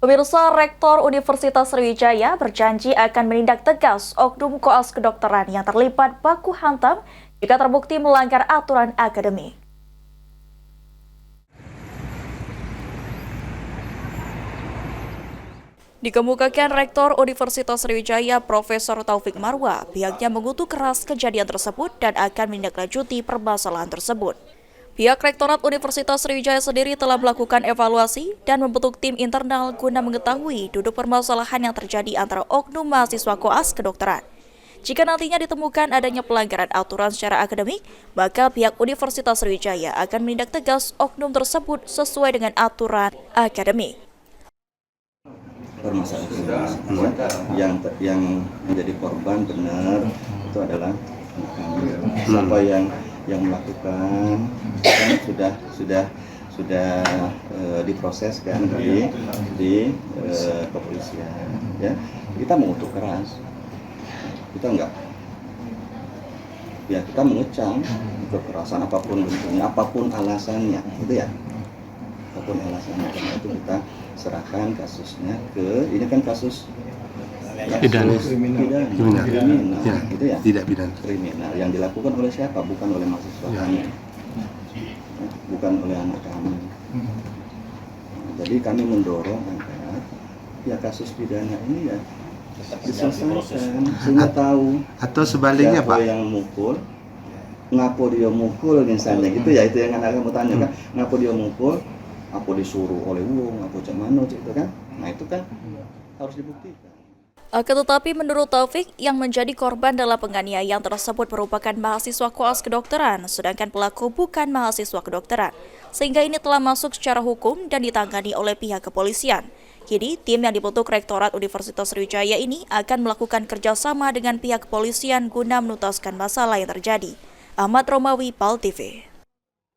Pemirsa, Rektor Universitas Sriwijaya berjanji akan menindak tegas oknum koas kedokteran yang terlibat baku hantam jika terbukti melanggar aturan akademik. Dikemukakan Rektor Universitas Sriwijaya Profesor Taufik Marwa, pihaknya mengutuk keras kejadian tersebut dan akan menindaklanjuti permasalahan tersebut. Pihak Rektorat Universitas Sriwijaya sendiri telah melakukan evaluasi dan membentuk tim internal guna mengetahui duduk permasalahan yang terjadi antara oknum mahasiswa koas kedokteran. Jika nantinya ditemukan adanya pelanggaran aturan secara akademik, maka pihak Universitas Sriwijaya akan menindak tegas oknum tersebut sesuai dengan aturan akademik. Permasalahan yang menjadi korban benar itu adalah siapa yang melakukan kan sudah diproses kan di kepolisian ya. Kita mengutuk keras, kita mengecam kekerasan apapun bentuknya, apapun alasannya gitu ya, apapun alasannya. Karena itu kita serahkan kasusnya ke, ini kan kasus kriminal ya, gitu ya, tidak pidana kriminal yang dilakukan oleh siapa? Bukan oleh mahasiswa kami, bukan oleh anak kami. Jadi kami mendorong agar ya kasus pidana ini ya diselesaikan sehingga tahu. Atau sebaliknya siapa Pak, yang mukul, ngapo dia mukul misalnya gitu ya, itu yang anak kamu tanya kan, ngapo dia mukul, apa disuruh oleh wong, apa cak mano gitu kan. Nah itu kan harus dibuktikan. Akan tetapi menurut Taufik, yang menjadi korban dalam penganiayaan tersebut merupakan mahasiswa koas kedokteran, sedangkan pelaku bukan mahasiswa kedokteran. Sehingga ini telah masuk secara hukum dan ditangani oleh pihak kepolisian. Kini, tim yang dibentuk Rektorat Universitas Sriwijaya ini akan melakukan kerjasama dengan pihak kepolisian guna menuntaskan masalah yang terjadi. Ahmad Romawi, PAL TV.